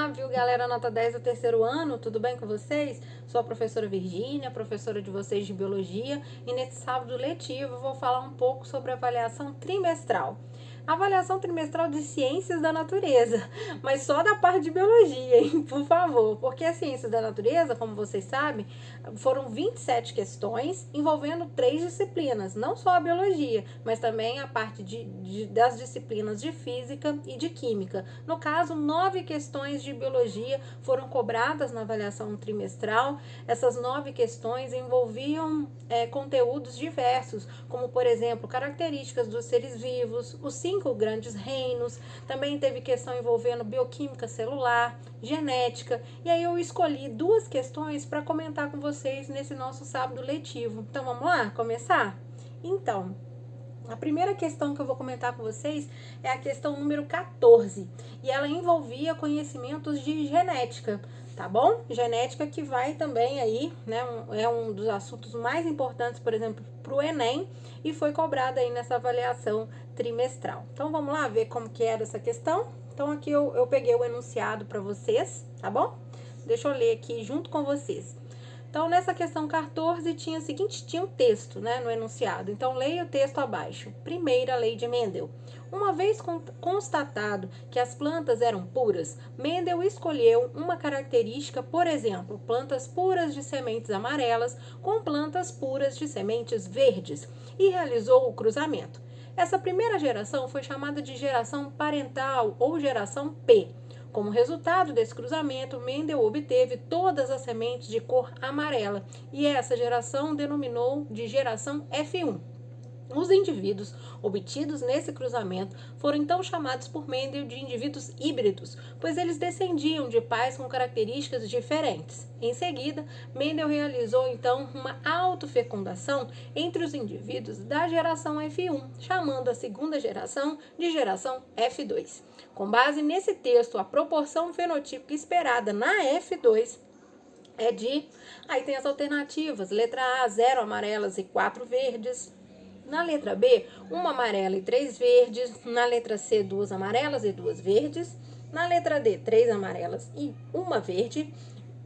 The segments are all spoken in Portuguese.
Olá, viu galera, nota 10 do terceiro ano, tudo bem com vocês? Sou a professora Virgínia, professora de vocês de Biologia, e nesse sábado letivo eu vou falar um pouco sobre a avaliação trimestral. Avaliação trimestral de Ciências da Natureza, mas só da parte de Biologia, hein? Por favor, porque as Ciências da Natureza, como vocês sabem, foram 27 questões envolvendo 3 disciplinas, não só a Biologia, mas também a parte das disciplinas de Física e de Química. No caso, 9 questões de Biologia foram cobradas na avaliação trimestral. Essas 9 questões envolviam conteúdos diversos, como, por exemplo, características dos seres vivos, os 5 grandes reinos, também teve questão envolvendo bioquímica celular, genética, e aí eu escolhi 2 questões para comentar com vocês nesse nosso sábado letivo. Então vamos lá, começar? Então, a primeira questão que eu vou comentar com vocês é a questão número 14, e ela envolvia conhecimentos de genética, tá bom? Genética que vai também aí, né, é um dos assuntos mais importantes, por exemplo, para o Enem, e foi cobrada aí nessa avaliação trimestral. Então, vamos lá ver como que era essa questão? Então, aqui eu peguei o enunciado para vocês, tá bom? Deixa eu ler aqui junto com vocês. Então, nessa questão 14, tinha um texto, né, no enunciado. Então, leia o texto abaixo. Primeira lei de Mendel. Uma vez constatado que as plantas eram puras, Mendel escolheu uma característica, por exemplo, plantas puras de sementes amarelas com plantas puras de sementes verdes, e realizou o cruzamento. Essa primeira geração foi chamada de geração parental ou geração P. Como resultado desse cruzamento, Mendel obteve todas as sementes de cor amarela, e essa geração denominou de geração F1. Os indivíduos obtidos nesse cruzamento foram então chamados por Mendel de indivíduos híbridos, pois eles descendiam de pais com características diferentes. Em seguida, Mendel realizou então uma autofecundação entre os indivíduos da geração F1, chamando a segunda geração de geração F2. Com base nesse texto, a proporção fenotípica esperada na F2 é de... Aí tem as alternativas, letra A, 0 amarelas e 4 verdes. Na letra B, 1 amarela e 3 verdes. Na letra C, 2 amarelas e 2 verdes. Na letra D, 3 amarelas e 1 verde.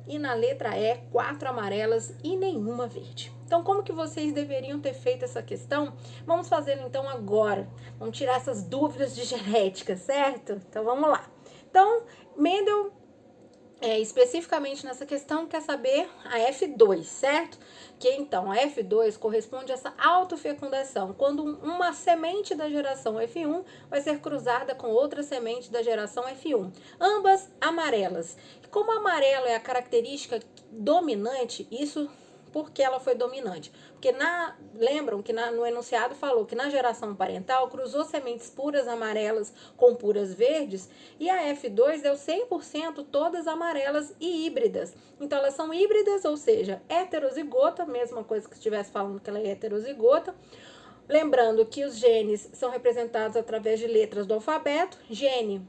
E na letra E, 4 amarelas e nenhuma verde. Então, como que vocês deveriam ter feito essa questão? Vamos fazer então agora. Vamos tirar essas dúvidas de genética, certo? Então, vamos lá. Então, Mendel, especificamente nessa questão, quer saber a F2, certo? Que então a F2 corresponde a essa autofecundação, quando uma semente da geração F1 vai ser cruzada com outra semente da geração F1, ambas amarelas. Como amarelo é a característica dominante, isso porque ela foi dominante. Porque lembram que no enunciado falou que na geração parental cruzou sementes puras amarelas com puras verdes, e a F2 deu 100% todas amarelas e híbridas. Então elas são híbridas, ou seja, heterozigota, mesma coisa que estivesse falando que ela é heterozigota. Lembrando que os genes são representados através de letras do alfabeto. Gene,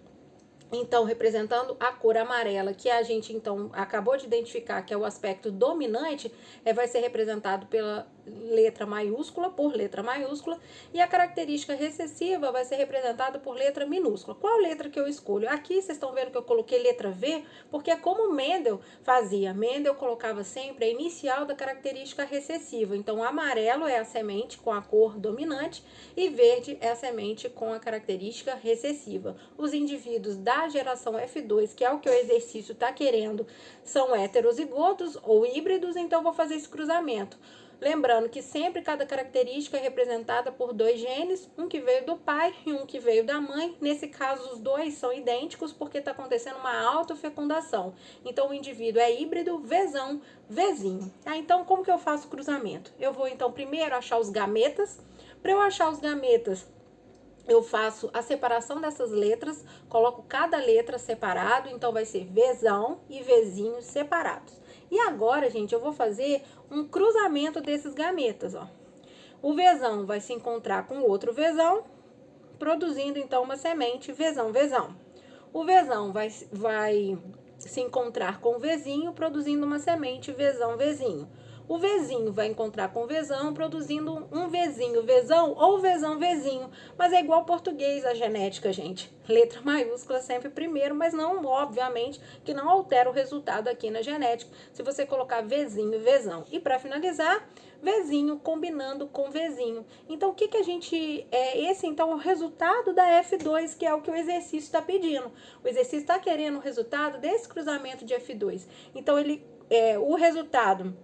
então, representando a cor amarela, que a gente, então, acabou de identificar que é o aspecto dominante, vai ser representado pela letra maiúscula, e a característica recessiva vai ser representada por letra minúscula. Qual letra que eu escolho? Aqui, vocês estão vendo que eu coloquei letra V, porque é como Mendel fazia. Mendel colocava sempre a inicial da característica recessiva. Então, amarelo é a semente com a cor dominante e verde é a semente com a característica recessiva. Os indivíduos da geração F2, que é o que o exercício está querendo, são heterozigotos ou híbridos, então vou fazer esse cruzamento. Lembrando que sempre cada característica é representada por 2 genes, um que veio do pai e um que veio da mãe. Nesse caso, os 2 são idênticos porque está acontecendo uma autofecundação. Então, o indivíduo é híbrido, Vzão, Vzinho. Então, como que eu faço o cruzamento? Eu vou, então, primeiro achar os gametas. Para eu achar os gametas, eu faço a separação dessas letras, coloco cada letra separado, então vai ser Vzão e Vzinho separados. E agora, gente, eu vou fazer um cruzamento desses gametas, ó. O Vzão vai se encontrar com outro Vzão, produzindo, então, uma semente Vzão, Vzão. O Vzão vai se encontrar com o Vzinho, produzindo uma semente Vzão, Vzinho. o Vzinho vai encontrar com o Vzão, produzindo um Vzinho, Vzão ou Vzão, Vzinho. Mas é igual português a genética, gente. Letra maiúscula sempre primeiro, mas não, obviamente, que não altera o resultado aqui na genética, se você colocar Vzinho, Vzão. E para finalizar, Vzinho combinando com Vzinho. Então, o que a gente... esse, então, é o resultado da F2, que é o que o exercício está pedindo. O exercício está querendo o resultado desse cruzamento de F2. Então, o resultado...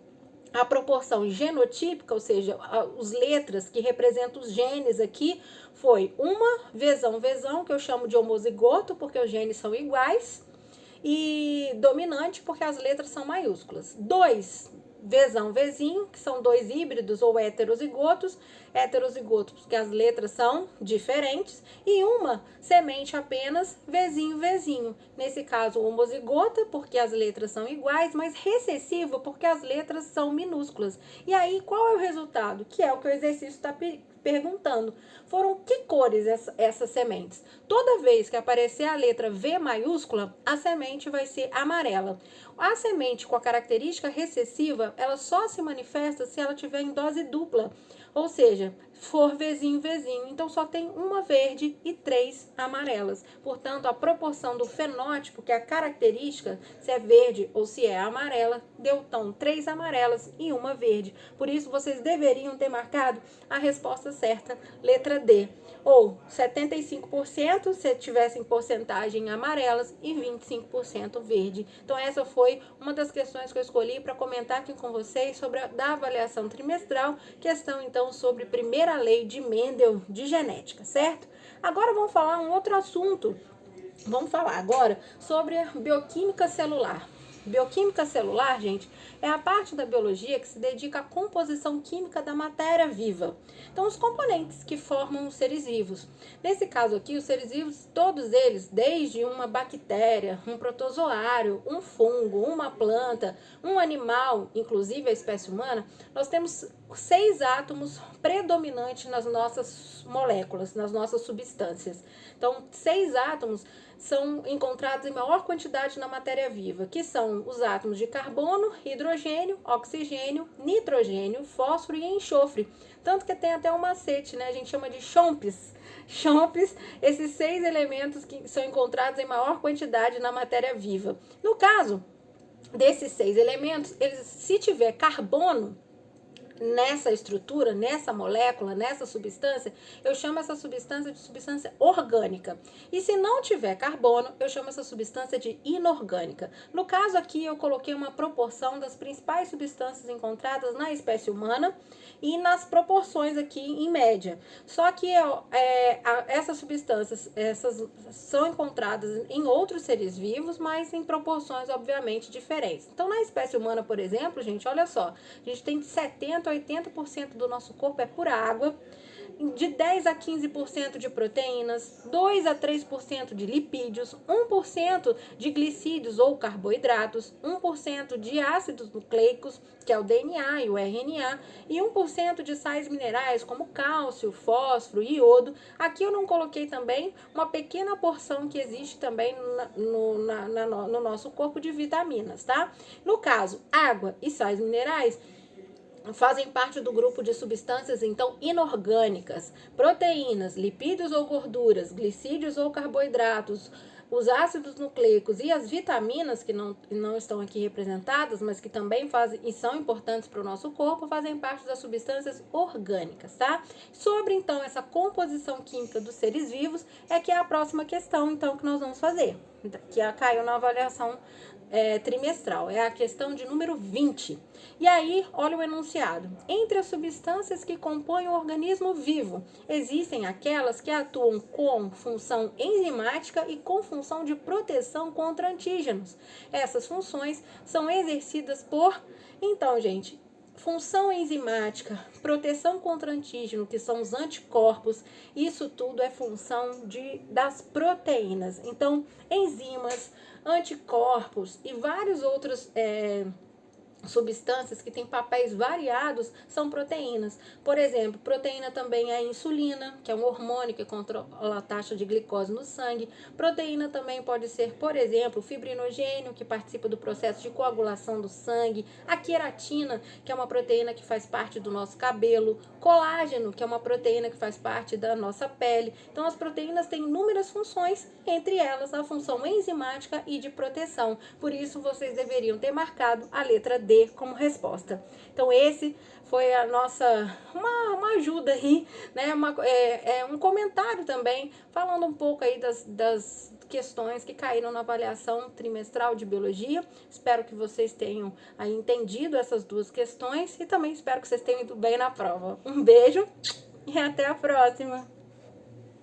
A proporção genotípica, ou seja, as letras que representam os genes aqui, foi uma Vzão, Vzão, que eu chamo de homozigoto, porque os genes são iguais, e dominante, porque as letras são maiúsculas. 2, Vzão, Vzinho, que são dois híbridos ou heterozigotos, porque as letras são diferentes, e uma semente apenas Vzinho, Vzinho. Nesse caso, homozigota, porque as letras são iguais, mas recessivo, porque as letras são minúsculas. E aí, qual é o resultado? Que é o que o exercício está perguntando. Foram que cores essas sementes? Toda vez que aparecer a letra V maiúscula, a semente vai ser amarela. A semente com a característica recessiva, ela só se manifesta se ela tiver em dose dupla, ou seja, for Vzinho, Vzinho. Então, só tem uma verde e 3 amarelas. Portanto, a proporção do fenótipo, que é a característica, se é verde ou se é amarela, deu então 3 amarelas e uma verde. Por isso, vocês deveriam ter marcado a resposta certa, letra D. Ou 75% se tivessem porcentagem amarelas e 25% verde. Então, essa foi uma das questões que eu escolhi para comentar aqui com vocês sobre da avaliação trimestral, questão então sobre primeira lei de Mendel de genética, certo? Agora vamos falar um outro assunto. Vamos falar agora sobre a bioquímica celular. Bioquímica celular, gente, é a parte da biologia que se dedica à composição química da matéria viva. Então, os componentes que formam os seres vivos. Nesse caso aqui, os seres vivos, todos eles, desde uma bactéria, um protozoário, um fungo, uma planta, um animal, inclusive a espécie humana, nós temos 6 átomos predominantes nas nossas moléculas, nas nossas substâncias. Então, 6 átomos são encontrados em maior quantidade na matéria viva, que são os átomos de carbono, hidrogênio, oxigênio, nitrogênio, fósforo e enxofre. Tanto que tem até um macete, né? A gente chama de CHOMPs. CHOMPs, esses 6 elementos que são encontrados em maior quantidade na matéria viva. No caso desses 6 elementos, se tiver carbono nessa estrutura, nessa molécula, nessa substância, eu chamo essa substância de substância orgânica. E se não tiver carbono, eu chamo essa substância de inorgânica. No caso aqui, eu coloquei uma proporção das principais substâncias encontradas na espécie humana e nas proporções aqui em média. Só que essas substâncias são encontradas em outros seres vivos, mas em proporções obviamente diferentes. Então, na espécie humana, por exemplo, gente, olha só, a gente tem 70 a 80% do nosso corpo é pura água, de 10 a 15% de proteínas, 2 a 3% de lipídios, 1% de glicídios ou carboidratos, 1% de ácidos nucleicos, que é o DNA e o RNA, e 1% de sais minerais como cálcio, fósforo e iodo. Aqui eu não coloquei também uma pequena porção que existe também no nosso corpo de vitaminas, tá? No caso, água e sais minerais fazem parte do grupo de substâncias, então, inorgânicas. Proteínas, lipídios ou gorduras, glicídios ou carboidratos, os ácidos nucleicos e as vitaminas, que não estão aqui representadas, mas que também fazem e são importantes para o nosso corpo, fazem parte das substâncias orgânicas, tá? Sobre, então, essa composição química dos seres vivos, que é a próxima questão, então, que nós vamos fazer, que caiu na avaliação trimestral, é a questão de número 20. E aí, olha o enunciado. Entre as substâncias que compõem o organismo vivo, existem aquelas que atuam com função enzimática e com função de proteção contra antígenos. Essas funções são exercidas por... Então, gente, função enzimática, proteção contra antígeno, que são os anticorpos, isso tudo é função das proteínas. Então, enzimas, anticorpos e vários outros substâncias que têm papéis variados são proteínas. Por exemplo, proteína também é a insulina, que é um hormônio que controla a taxa de glicose no sangue. Proteína também pode ser, por exemplo, fibrinogênio, que participa do processo de coagulação do sangue. A queratina, que é uma proteína que faz parte do nosso cabelo. Colágeno, que é uma proteína que faz parte da nossa pele. Então, as proteínas têm inúmeras funções, entre elas a função enzimática e de proteção. Por isso, vocês deveriam ter marcado a letra D como resposta. Então esse foi a nossa, uma ajuda aí, né? Um comentário também, falando um pouco aí das questões que caíram na avaliação trimestral de biologia. Espero que vocês tenham aí entendido essas duas questões e também espero que vocês tenham ido bem na prova. Um beijo e até a próxima!